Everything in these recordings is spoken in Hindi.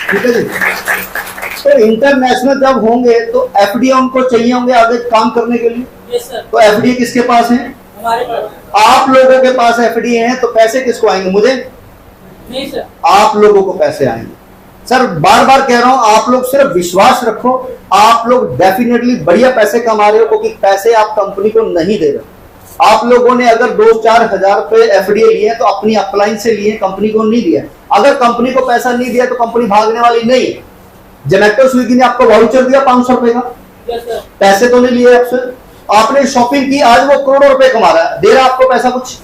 ठीक है जी। तो इंटरनेशनल जब होंगे तो एफडीए उनको चाहिए होंगे आगे काम करने के लिए। Yes sir. तो एफडीए किसके पास है? हमारे पास। आप लोगों के पास एफडीए हैं, तो पैसे किसको आएंगे? मुझे नहीं सर। आप लोगों को पैसे आएंगे। सर बार बार कह रहा हूं, आप लोग सिर्फ विश्वास रखो, आप लोग डेफिनेटली बढ़िया पैसे कमा रहे हो, क्योंकि पैसे आप कंपनी को नहीं दे रहे। आप लोगों ने अगर 2-4 हजार रुपए एफडीए लिए तो अपनी अपलाइन से लिए, कंपनी को नहीं दिया। अगर कंपनी को पैसा नहीं दिया तो कंपनी भागने वाली नहीं है। जोमेटो स्विगी ने आपको वाउचर दिया 500 रुपए का, पैसे तो नहीं लिए आपसे, आपने शॉपिंग की, आज वो करोड़ों रुपए कमा रहा है, दे रहा आपको पैसा कुछ?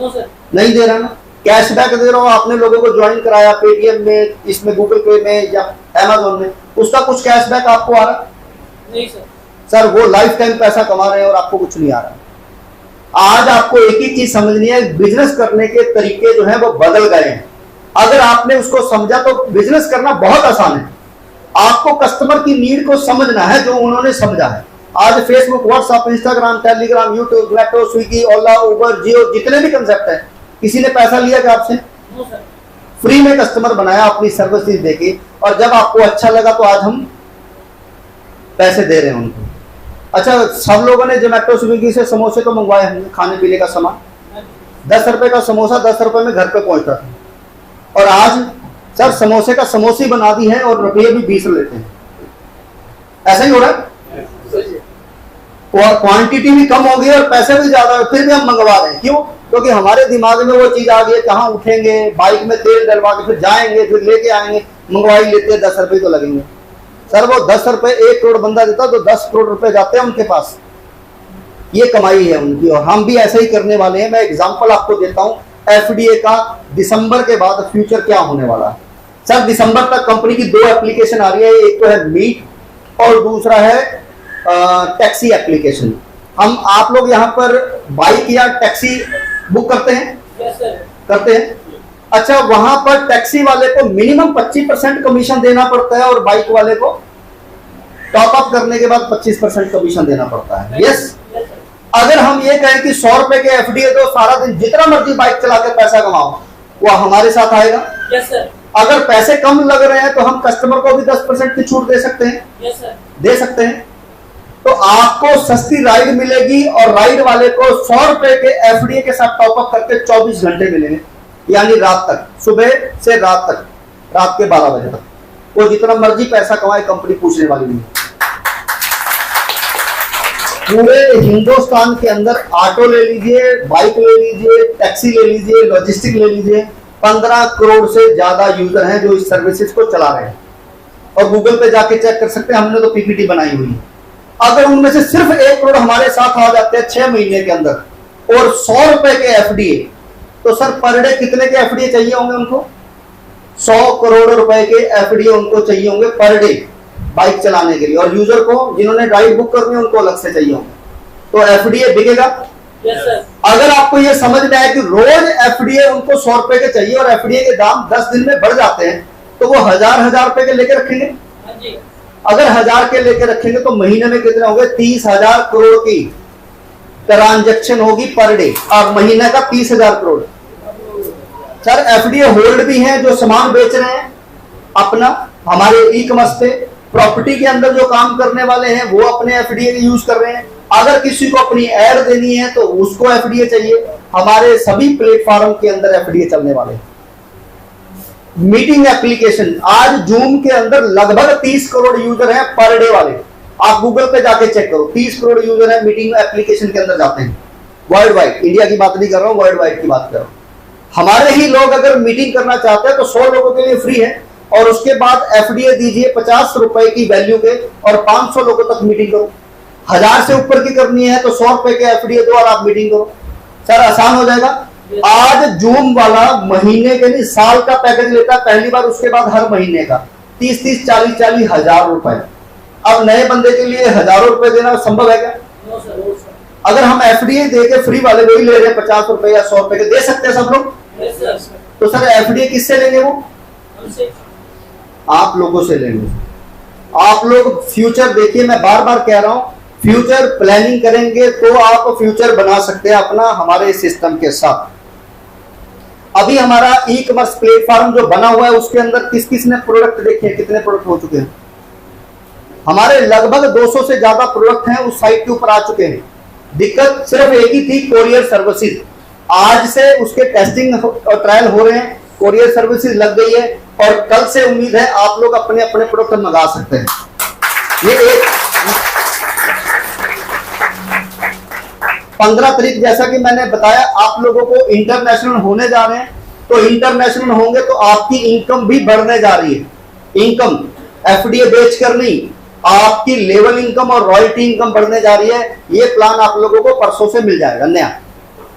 No sir. नहीं दे रहा ना। कैशबैक दे रहा हूं, आपने लोगों को ज्वाइन कराया पेटीएम में, इसमें गूगल पे में या अमेजोन में, उसका कुछ कैशबैक आपको आ रहा? नहीं सर। सर वो लाइफ टाइम पैसा कमा रहे हैं और आपको कुछ नहीं आ रहा। आज आपको एक ही चीज समझनी है, बिजनेस करने के तरीके जो है वो बदल गए हैं। अगर आपने उसको समझा तो बिजनेस करना बहुत आसान है। आपको कस्टमर की नीड को समझना है जो उन्होंने समझा है। आज Facebook, WhatsApp, Instagram, Telegram, YouTube, Zomato, Swiggy, Ola, Uber, Jio, जितने भी कंसेप्ट है, किसी ने पैसा लिया क्या आपसे? फ्री में कस्टमर बनाया अपनी सर्विसेज देके, और जब आपको अच्छा लगा तो आज हम पैसे दे रहे हैं उनको। अच्छा, सब लोगों ने जोमेटो स्विगी से समोसे तो मंगवाए हमने, खाने पीने का सामान। 10 रुपए का समोसा 10 रुपए में घर पे पहुंचता था, और आज सर समोसे का समोसी बना दी है और रुपये भी 20 लेते हैं। ऐसा ही हो रहा है, और क्वांटिटी भी कम हो गई और पैसे भी ज्यादा है, फिर भी हम मंगवा रहे हैं। क्यों? क्योंकि हमारे दिमाग में वो चीज आ गई है, कहाँ उठेंगे, बाइक में तेल डलवा के फिर जाएंगे, फिर लेके आएंगे, मंगवा ही लेते हैं, 10 रुपए तो लगेंगे। सर वो 10 रुपए 1 करोड़ बंदा देता तो 10 करोड़ रुपए जाते हैं उनके पास, ये कमाई है उनकी, और हम भी ऐसा ही करने वाले हैं। मैं एग्जांपल आपको देता हूं एफडीए का, दिसंबर के बाद फ्यूचर क्या होने वाला है। सर दिसंबर तक कंपनी की 2 एप्लीकेशन आ रही है, एक तो है मीट और दूसरा है टैक्सी एप्लीकेशन। हम आप लोग यहाँ पर बाइक या टैक्सी बुक करते हैं? Yes sir. करते हैं। अच्छा, वहां पर टैक्सी वाले को मिनिमम 25% कमीशन देना पड़ता है और बाइक वाले को टॉप अप करने के बाद 25% कमीशन देना पड़ता है। यस। अगर हम ये कहें कि 100 रुपए के एफडीए दो, सारा दिन जितना मर्जी बाइक चला के पैसा कमाओ, वो हमारे साथ आएगा? Yes sir. अगर पैसे कम लग रहे हैं तो हम कस्टमर को भी 10% की छूट दे सकते हैं। Yes sir. दे सकते हैं। तो आपको सस्ती राइड मिलेगी और राइड वाले को 100 रुपए के एफडीए के साथ टॉप अप करके 24 घंटे मिलेंगे, यानी रात तक, सुबह से रात तक, रात के 12 बजे तक। वो जितना मर्जी पैसा कमाए, कंपनी पूछने वाली नहीं। पूरे हिंदुस्तान के अंदर ऑटो ले लीजिए, बाइक ले लीजिए, टैक्सी ले लीजिए, लॉजिस्टिक ले लीजिए, 15 करोड़ से ज्यादा यूजर हैं जो इस सर्विसेज को चला रहे हैं, और गूगल पे जाके चेक कर सकते हैं, हमने तो पीपीटी बनाई हुई है। अगर उनमें से सिर्फ 1 करोड़ हमारे साथ आ जाते हैं 6 महीने के अंदर और 100 रुपए के एफडीए, तो सर पर डे कितने के एफडीए चाहिए होंगे उनको? 100 करोड़ रुपए के एफडीए उनको चाहिए होंगे पर डे बाइक चलाने के लिए, और यूजर को जिन्होंने राइड बुक करनी है उनको अलग से चाहिए होंगे। तो एफडीए बिकेगा? Yes sir. अगर आपको यह समझ में आए कि रोज एफडीए उनको 100 रुपए के चाहिए और एफडीए के दाम 10 दिन में बढ़ जाते हैं, तो वो हजार रुपए के लेके रखेंगे। हाँ जी। अगर 1000 के लेके रखेंगे तो महीने में कितने होंगे? 30,000 करोड़ की ट्रांजैक्शन होगी पर डे, और महीने का 30,000 करोड़। सर एफडीए होल्ड भी हैं जो सामान बेच रहे हैं अपना, हमारे ई कॉमर्स पे, प्रॉपर्टी के अंदर जो काम करने वाले हैं वो अपने एफडीए यूज कर रहे हैं। अगर किसी को अपनी एड देनी है तो उसको एफडीए चाहिए। हमारे सभी प्लेटफॉर्म के अंदर एफडीए चलने वाले हैं। मीटिंग एप्लीकेशन, आज जूम के अंदर लगभग 30 करोड़ यूजर हैं पर डे वाले। आप गूगल पे जाके चेक करो, 30 करोड़ यूजर हैं मीटिंग एप्लीकेशन के अंदर जाते हैं वर्ल्ड वाइड। इंडिया की बात नहीं कर रहा हूं, वर्ल्ड वाइड की बात कर रहा हूं। हमारे ही लोग अगर मीटिंग करना चाहते हैं तो 100 लोगों के लिए फ्री है, और उसके बाद एफडीए दीजिए 50 रुपए की वैल्यू के, और 500 लोगों तक मीटिंग करो। 1000 से ऊपर की करनी है तो 100 रुपए के एफडीए दो और आप मीटिंग करो। सर आसान हो जाएगा। आज जूम वाला महीने के लिए साल का पैकेज लेता है पहली बार, उसके बाद हर महीने का 30-30, 40-40 हजार रुपए। अब नए बंदे के लिए हजारों रुपए देना संभव है क्या? अगर हम एफडीए दे के फ्री वाले वही ले रहे हैं 50 रुपए या 100 रुपए के, दे सकते हैं सब लोग। तो सर एफडीए किससे लेंगे? वो आप लोगों से लेंगे। आप लोग फ्यूचर देखिए, मैं बार बार कह रहा हूं, फ्यूचर प्लानिंग करेंगे तो आप फ्यूचर बना सकते हैं अपना हमारे सिस्टम के साथ। अभी हमारा ई कॉमर्स प्लेटफॉर्म जो बना हुआ है उसके अंदर किस किस ने प्रोडक्ट देखे हैं, कितने प्रोडक्ट हो चुके हैं? हमारे लगभग 200 से ज्यादा प्रोडक्ट हैं उस साइट के ऊपर आ चुके हैं। दिक्कत सिर्फ एक ही थी, कोरियर सर्विसेज। आज से उसके टेस्टिंग और ट्रायल हो रहे हैं, कोरियर सर्विसेज लग गई है और कल से उम्मीद है आप लोग अपने अपने प्रोडक्ट मंगा सकते हैं। ये एक 15 तारीख जैसा कि मैंने बताया आप लोगों को इंटरनेशनल होने जा रहे हैं, तो इंटरनेशनल होंगे तो आपकी इनकम भी बढ़ने जा रही है। इनकम एफडीए बेच कर नहीं, आपकी लेवल इनकम और रॉयल्टी इनकम बढ़ने जा रही है। ये प्लान आप लोगों को परसों से मिल जाएगा नया,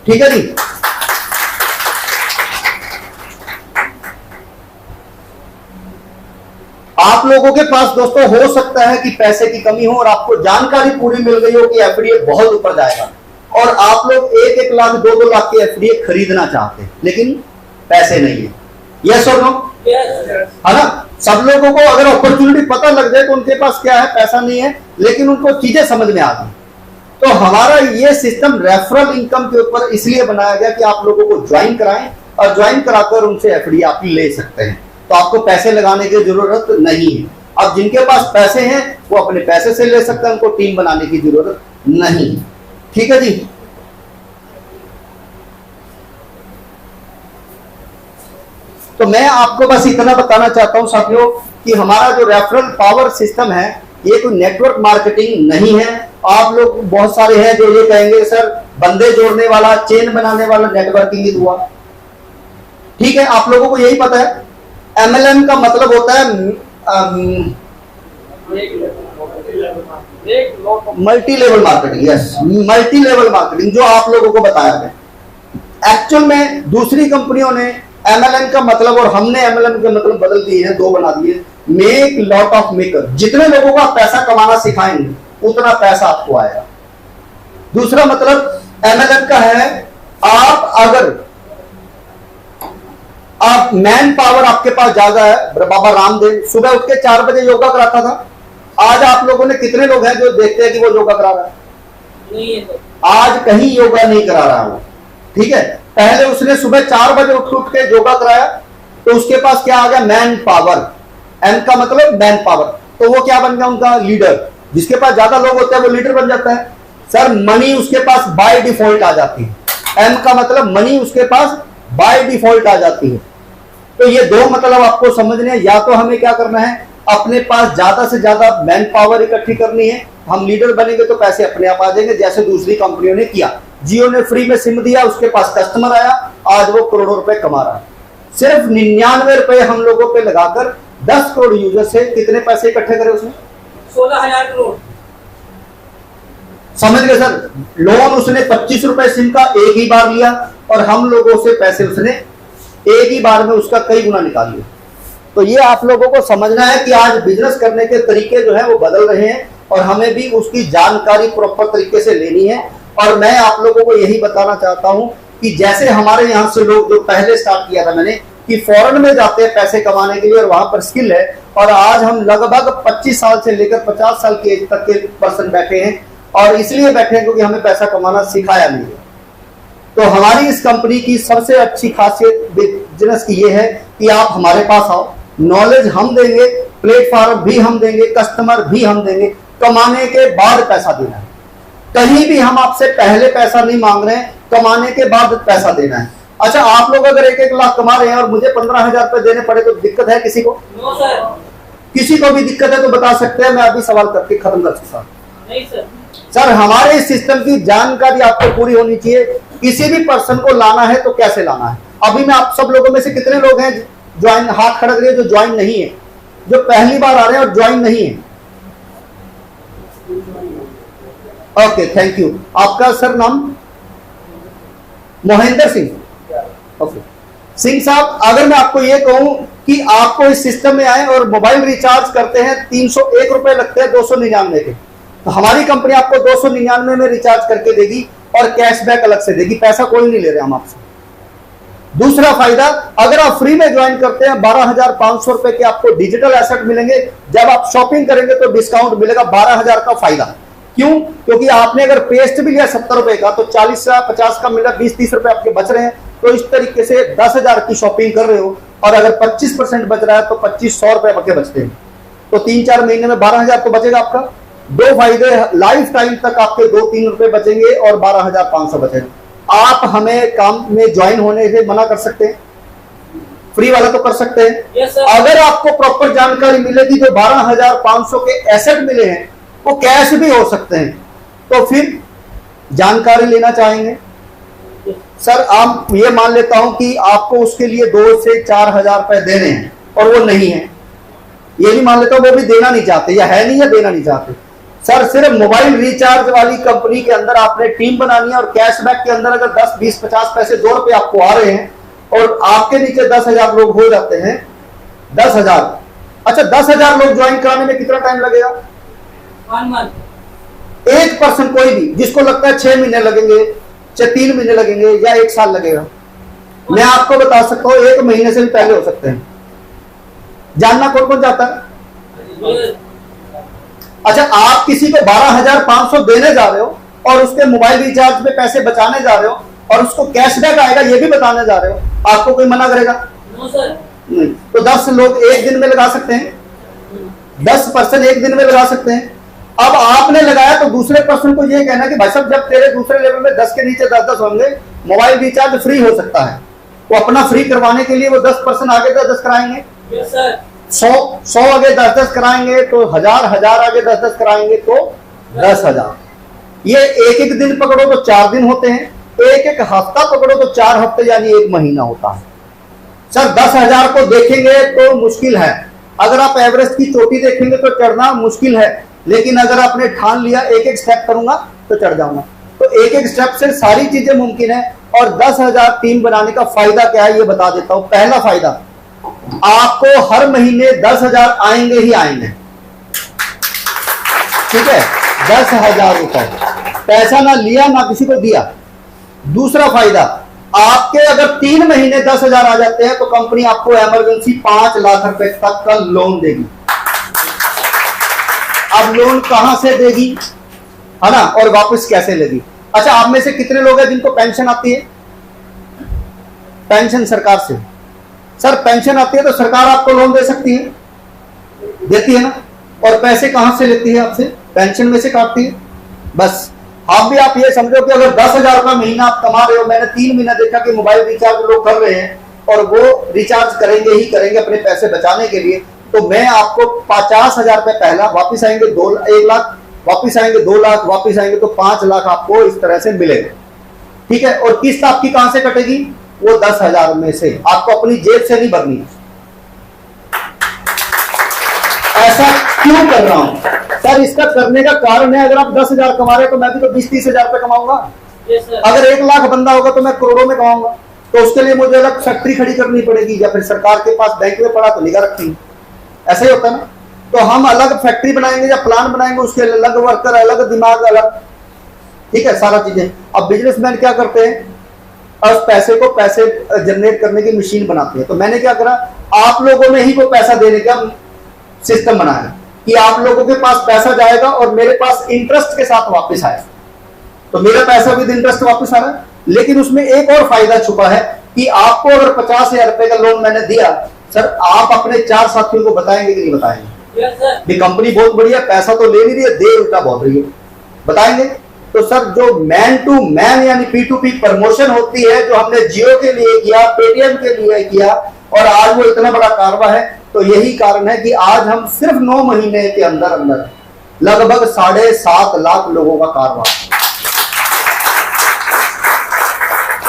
ठीक है जी। आप लोगों के पास दोस्तों हो सकता है कि पैसे की कमी हो और आपको जानकारी पूरी मिल गई हो कि एफडीए बहुत ऊपर जाएगा और आप लोग 1-1 लाख 2-2 लाख के एफडीए खरीदना चाहते हैं लेकिन पैसे नहीं है। यस और नो? है ना? सब लोगों को अगर अपॉर्चुनिटी पता लग जाए तो उनके पास क्या है, पैसा नहीं है, लेकिन उनको चीजें समझ में आ गई। तो हमारा ये सिस्टम रेफरल इनकम के ऊपर इसलिए बनाया गया कि आप लोगों को ज्वाइन कराएं और ज्वाइन कराकर उनसे एफडी आप ले सकते हैं, तो आपको पैसे लगाने की जरूरत नहीं है। अब जिनके पास पैसे हैं वो अपने पैसे से ले सकते हैं, उनको टीम बनाने की जरूरत नहीं है, ठीक है जी। तो मैं आपको बस इतना बताना चाहता हूं साथियों कि हमारा जो रेफरल पावर सिस्टम है ये कोई नेटवर्क मार्केटिंग नहीं है। आप लोग बहुत सारे हैं जो ये कहेंगे सर बंदे जोड़ने वाला, चेन बनाने वाला नेटवर्किंग ही हुआ। ठीक है, आप लोगों को यही पता है। एमएलएम का मतलब होता है multi level marketing. Yes, multi level marketing जो आप लोगों को बताया गया। एक्चुअल में दूसरी कंपनियों ने एमएलएम का मतलब और हमने एमएलएम के मतलब बदल दिए हैं, 2 बना दिए। मेक लॉट ऑफ मेकर, जितने लोगों को आप पैसा कमाना सिखाएंगे उतना पैसा आपको आएगा। दूसरा मतलब एमएलएम का है आप मैन पावर आपके पास ज्यादा है। बाबा रामदेव सुबह उठ के 4 बजे योगा कराता था। आज आप लोगों ने कितने लोग हैं जो देखते हैं कि वो योगा करा रहा है? नहीं है। आज कहीं योगा नहीं करा रहा वो, ठीक है। पहले उसने सुबह 4 बजे उठ के योगा कराया तो उसके पास क्या आ गया? Man power. एम का मतलब मैन पावर, तो वो क्या बन गया? उनका लीडर। जिसके पास ज्यादा लोग होते हैं वो लीडर बन जाता है। सर मनी उसके पास बाय डिफॉल्ट आ जाती है। एम का मतलब मनी उसके पास बाय डिफॉल्ट आ जाती है। तो ये 2 मतलब आपको समझने हैं। या तो हमें क्या करना है, अपने पास ज्यादा से ज्यादा मैन पावर इकट्ठी करनी है। हम लीडर बनेंगे तो पैसे अपने आप आ जाएंगे, जैसे दूसरी कंपनियों ने किया। जियो ने फ्री में सिम दिया, उसके पास कस्टमर आया, आज वो करोड़ों रुपए कमा रहा है। सिर्फ 99 रुपए हम लोगों पे लगाकर 10 करोड़ यूजर से कितने पैसे इकट्ठे करे उसने? 16,000 करोड़। समझ गए सर? लोन उसने 25 रुपए सिम का एक ही बार लिया और हम लोगों से पैसे उसने एक ही बार में उसका कई गुना निकाल लिया। तो ये आप लोगों को समझना है कि आज बिजनेस करने के तरीके जो है वो बदल रहे हैं और हमें भी उसकी जानकारी प्रॉपर तरीके से लेनी है। और मैं आप लोगों को यही बताना चाहता हूं कि जैसे हमारे यहाँ से लोग जो पहले स्टार्ट किया था मैंने कि फॉरेन में जाते हैं पैसे कमाने के लिए और वहां पर स्किल है, और आज हम लगभग 25 साल से लेकर 50 साल की एज तक के पर्सन बैठे हैं और इसलिए बैठे हैं क्योंकि हमें पैसा कमाना सिखाया नहीं है। तो हमारी इस कंपनी की सबसे अच्छी खासियत बिजनेस की ये है कि आप हमारे पास आओ, नॉलेज हम देंगे, प्लेटफॉर्म भी हम देंगे, कस्टमर भी हम देंगे, कमाने के बाद पैसा देना है। कहीं भी हम आपसे पहले पैसा नहीं मांग रहे हैं, कमाने के बाद पैसा देना है। अच्छा, आप लोग अगर 1-1 लाख कमा रहे हैं और मुझे 15,000 रुपए देने पड़े तो दिक्कत है किसी को? No sir. किसी को भी दिक्कत है तो बता सकते हैं, मैं अभी सवाल करके खत्म कर सकता हूं। नहीं सर। सर हमारे इस सिस्टम की जानकारी आपको पूरी होनी चाहिए। किसी भी पर्सन को लाना है तो कैसे लाना है? अभी मैं आप सब लोगों में से कितने लोग हैं ज्वाइन, हाथ खड़क रहे जो ज्वाइन नहीं है, जो पहली बार आ रहे हैं और ज्वाइन नहीं है? Okay, thank you. आपका सर नाम? मोहिंदर सिंह। ओके सिंह साहब, अगर मैं आपको ये कहूं कि आपको इस सिस्टम में आए और मोबाइल रिचार्ज करते हैं 301 रुपए लगते हैं 299 के, तो हमारी कंपनी आपको 299 में रिचार्ज करके देगी और कैशबैक अलग से देगी। पैसा कोई नहीं ले रहे हम आपसे। दूसरा फायदा, अगर आप फ्री में ज्वाइन करते हैं 12,500 रुपए के आपको डिजिटल एसेट मिलेंगे। जब आप शॉपिंग करेंगे तो डिस्काउंट मिलेगा 12,000 का फायदा। क्यों? क्योंकि आपने अगर पेस्ट भी लिया 70 रुपए का तो 40 से 50 का मिला, 20-30 रुपए आपके बच रहे हैं। तो इस तरीके से 10,000 की शॉपिंग कर रहे हो और अगर 25% बच रहा है तो 2500 रुपए बके बचते हैं, तो 3-4 महीने में 12,000 तो बचेगा आपका। दो फायदे, लाइफ टाइम तक आपके 2-3 रुपए बचेंगे और 12,500 बचेगा। आप हमें काम में ज्वाइन होने से मना कर सकते हैं, फ्री वाला तो कर सकते हैं। Yes, sir. अगर आपको प्रॉपर जानकारी मिलेगी, जो 12,500 के एसेट मिले हैं वो कैश भी हो सकते हैं, तो फिर जानकारी लेना चाहेंगे। सर आप ये मान लेता हूं कि आपको उसके लिए 2 से 4,000 रुपए देने हैं और वो नहीं है, ये भी मान लेता हूं वो भी देना नहीं चाहते, या है नहीं या देना नहीं चाहते। सर सिर्फ मोबाइल रिचार्ज वाली कंपनी के अंदर आपने टीम बनानी है और कैशबैक के अंदर अगर 10, 20, 50 पैसे 2 रुपए आपको आ रहे हैं और आपके नीचे 10,000 लोग हो जाते हैं, 10,000, अच्छा 10,000 लोग ज्वाइन कराने में कितना टाइम लगेगा? 1 month। एक पर्सन कोई भी जिसको लगता है 6 महीने लगेंगे, 3 महीने लगेंगे या 1 साल लगेगा, मैं आपको बता सकता हूं 1 महीने से भी पहले हो सकते हैं। जानना कौन कौन चाहता है? अच्छा आप किसी को 12,500 देने जा रहे हो और उसके मोबाइल रिचार्ज पे पैसे बचाने जा रहे हो और उसको कैशबैक आएगा ये भी बताने जा रहे हो, आपको कोई मना करेगा? No sir. नहीं। तो 10 लोग एक दिन में लगा सकते हैं, 10 पर्सन एक दिन में लगा सकते हैं। अब आपने लगाया तो दूसरे पर्सन को ये कहना कि भाई साहब जब तेरे दूसरे लेवल में 10 के नीचे 10-10 होंगे, मोबाइल रिचार्ज फ्री हो सकता है, वो अपना फ्री करवाने के लिए वो 10 पर्सन आगे 10-10 कराएंगे, यस सर। 100 आगे 10-10 कराएंगे तो 1000 आगे 10-10 कराएंगे तो 10,000। ये एक दिन पकड़ो तो 4 दिन होते हैं, एक हफ्ता पकड़ो तो 4 हफ्ते यानी 1 महीना होता है। सर 10,000 को देखेंगे तो मुश्किल है, अगर आप एवरेस्ट की चोटी देखेंगे तो चढ़ना मुश्किल है, लेकिन अगर आपने ठान लिया एक स्टेप करूंगा तो चढ़ जाऊंगा, तो एक स्टेप से सारी चीजें मुमकिन है। और 10,000 टीम बनाने का फायदा क्या है ये बता देता हूं। पहला फायदा, आपको हर महीने 10,000 आएंगे ही आएंगे, ठीक है, 10,000 रुपए, पैसा ना लिया ना किसी को दिया। दूसरा फायदा, आपके अगर 3 महीने 10,000 आ जाते हैं तो कंपनी आपको इमरजेंसी 5 लाख रुपए तक का लोन देगी। अब लोन कहां से देगी, है ना, और वापस कैसे लेगी? अच्छा आप में से कितने लोग हैं जिनको पेंशन आती है? पेंशन सरकार से। सर पेंशन आती है तो सरकार आपको लोन दे सकती है, देती है ना, और पैसे कहां से लेती है आपसे? पेंशन में से काटती है। बस आप भी आप ये समझो कि अगर 10,000 रुपया महीना आप कमा रहे हो, मैंने 3 महीना देखा कि मोबाइल रिचार्ज लोग कर रहे हैं और वो रिचार्ज करेंगे ही करेंगे अपने पैसे बचाने के लिए, तो मैं आपको 50,000 रुपए पहला, वापिस आएंगे 1 लाख, वापिस आएंगे 2 लाख, वापिस आएंगे तो 5 लाख आपको इस तरह से मिलेगा, ठीक है। और किस्त आपकी कहां से कटेगी? वो 10,000 में से, आपको अपनी जेब से नहीं भरनी। ऐसा क्यों कर रहा हूं सर? इसका करने का कारण है, अगर आप 10,000 कमा रहे हैं तो मैं भी तो 20-30,000 रुपए कमाऊंगा। अगर 1 लाख बंदा होगा तो मैं करोड़ों में कमाऊंगा, तो उसके लिए मुझे अलग फैक्ट्री खड़ी करनी पड़ेगी या फिर सरकार के पास बैंक में पड़ा तो निगाह रखेंगे, ऐसा ही होता है ना। तो हम अलग फैक्ट्री बनाएंगे या प्लान बनाएंगे, उसके अलग वर्कर, अलग दिमाग, अलग, ठीक है, सारा चीजें। अब बिजनेसमैन क्या करते हैं, उस पैसे को पैसे जनरेट करने की मशीन बनाते हैं। तो मैंने क्या करा, आप लोगों ने ही वो पैसा देने का सिस्टम बनाया कि आप लोगों के पास पैसा जाएगा और मेरे पास इंटरेस्ट के साथ वापस आएगा, तो मेरा पैसा विद इंटरेस्ट वापस आ रहा है। लेकिन उसमें एक और फायदा छुपा है कि आपको अगर 50,000 रुपए का लोन मैंने दिया, सर आप अपने 4 साथियों को बताएंगे कि नहीं बताएंगे? ये कंपनी बहुत बढ़िया, पैसा तो ले नहीं रही है, दे उल्टा बहुत रही है, बताएंगे? तो सर जो मैन टू मैन यानी P2P प्रमोशन होती है, जो हमने जियो के लिए किया, पेटीएम के लिए किया, और आज वो इतना बड़ा कारवा है, तो यही कारण है कि आज हम सिर्फ 9 महीने के अंदर अंदर लगभग 7.5 लाख लोगों का कारवा,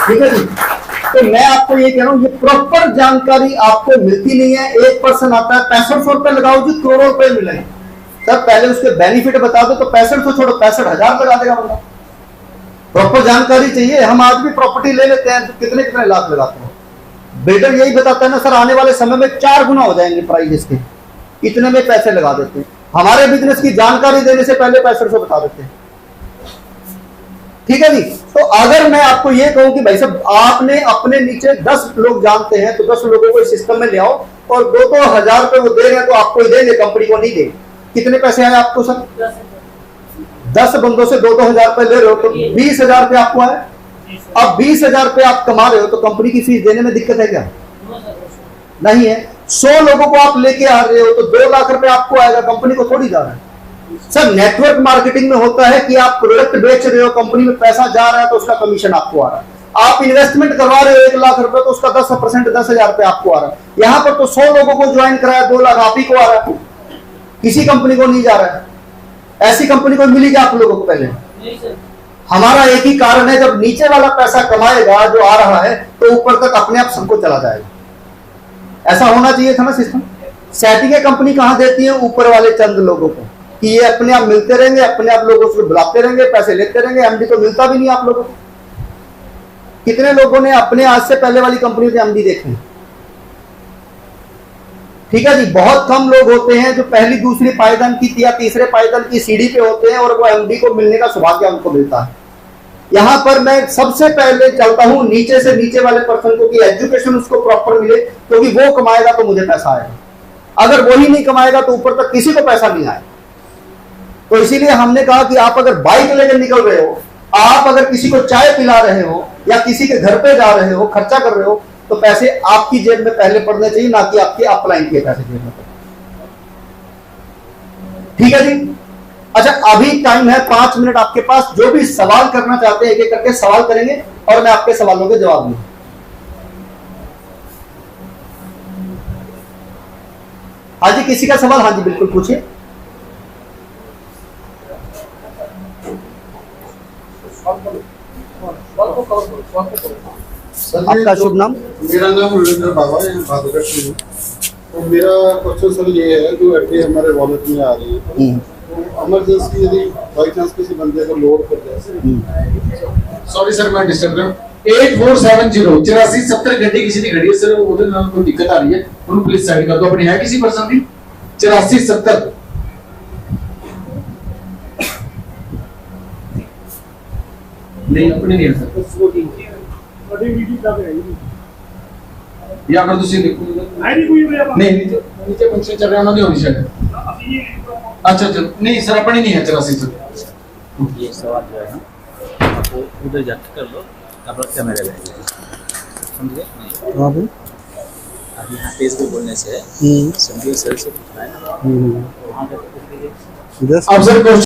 ठीक है जी। तो मैं आपको ये कह रहा हूं, ये प्रॉपर जानकारी आपको मिलती नहीं है। एक पर्सन आता है 6500 रुपए लगाओ जी, करोड़ों रुपए मिलेंगे। सर पहले उसके बेनिफिट बता दो तो 6500 छोड़ो 65,000 लगा देगा बंदा। प्रॉपर जानकारी चाहिए। हम आज भी प्रॉपर्टी ले लेते हैं तो कितने कितने लाख लगाते हैं, बिल्डर यही बताता है ना सर आने वाले समय में 4 गुना हो जाएंगे प्राइस इसके, इतने में पैसे लगा देते हैं। हमारे बिजनेस की जानकारी देने से पहले 6500 बता देते हैं, ठीक है जी। तो अगर मैं आपको ये कहूं कि भाई साहब आपने अपने नीचे 10 लोग जानते हैं तो 10 लोगों को इस सिस्टम में ले आओ और 2-2 हजार रुपए वो दे रहे हैं तो आपको ही देंगे, कंपनी को नहीं देंगे। कितने पैसे आए आपको सर? 10 बंदों से 2-2 हजार रुपए ले रहे हो तो 20,000 रुपए आपको आए। अब 20,000 रुपये आप कमा रहे हो तो कंपनी की फीस देने में दिक्कत है क्या? No sir, no sir. नहीं है। 100 लोगों को आप लेके आ रहे हो तो 2 लाख रुपए आपको आएगा, कंपनी को थोड़ी जा रहा है। सर नेटवर्क मार्केटिंग में होता है कि आप प्रोडक्ट बेच रहे हो, कंपनी में पैसा जा रहा है तो उसका कमीशन आपको आ रहा है। आप इन्वेस्टमेंट करवा रहे हो 1 लाख रुपए तो उसका 10% 10,000 रुपए आपको आ रहा है। यहां पर तो 100 लोगों को ज्वाइन कराया, 2 लाख आप ही को आ रहा है, किसी कंपनी को नहीं जा रहा है। ऐसी कंपनी को मिली क्या आप लोगों को पहले? नहीं सर। हमारा एक ही कारण है, जब नीचे वाला पैसा कमाएगा जो आ रहा है तो ऊपर तक अपने आप सबको चला जाएगा। ऐसा होना चाहिए था ना सिस्टम। सेटिंग कंपनी कहां देती है? ऊपर वाले चंद लोगों को, कि ये अपने आप मिलते रहेंगे, अपने आप लोगों से बुलाते रहेंगे, पैसे लेते रहेंगे। एमडी तो मिलता भी नहीं आप लोगों को। कितने लोगों ने अपने आज से पहले वाली कंपनी के एमडी देखे? ठीक है जी, बहुत कम लोग होते हैं जो पहली दूसरी पायदान की या तीसरे पायदान की सीढ़ी पे होते हैं और वो एमडी को मिलने का सौभाग्य उनको मिलता है। यहां पर मैं सबसे पहले चलता हूं नीचे से नीचे वाले पर्सन को, कि एजुकेशन उसको प्रॉपर मिले, क्योंकि वो कमाएगा तो मुझे पैसा आएगा। अगर वो ही नहीं कमाएगा तो ऊपर तक किसी को पैसा नहीं आएगा। तो इसीलिए हमने कहा कि आप अगर बाइक लेकर निकल रहे हो, आप अगर किसी को चाय पिला रहे हो या किसी के घर पे जा रहे हो, खर्चा कर रहे हो, तो पैसे आपकी जेब में पहले पड़ने चाहिए, ना कि आपके अपलाइन के पैसे जेब में पड़ने। ठीक है जी। अच्छा, अभी टाइम है 5 मिनट आपके पास। जो भी सवाल करना चाहते हैं एक एक करके सवाल करेंगे और मैं आपके सवालों के जवाब दूंगा। हाँ जी, किसी का सवाल? हाँ जी बिल्कुल पूछिए। आपका शुभ नाम? मेरा नाम रविंद्र बाबा है, भादुगढ़ से हूँ। तो मेरा क्वेश्चन सर ये है, जो एफडी हमारे वॉलेट में आ रही है, तो इमरजेंसी यदि बाई चांस किसी बंदे को लोड कर जाए, सॉरी सर मैं डिस्टर्ब कर रहा हूँ। 8470 8470 घंटे किसी की घड़ी है सर, उधर नाम कोई दिक्कत आ रही है, उनको प्लीज साइड कर दो। अपनी है किसी पर्सन की 8470? नहीं अपनी नहीं है सर। या कर दूसरी देखो नहीं नीचे नीचे फंक्शन चल रहा है ना, नहीं होनी शायद। अच्छा चल नहीं सर अपनी नहीं है 8470। ये सवाल जो है ना आपको उधर जाके कर लो, आप लोग कैमरे में समझे? अभी यहाँ तेज भी बोलने से समझिए सर से पूछना है ना, वहाँ पे अब सर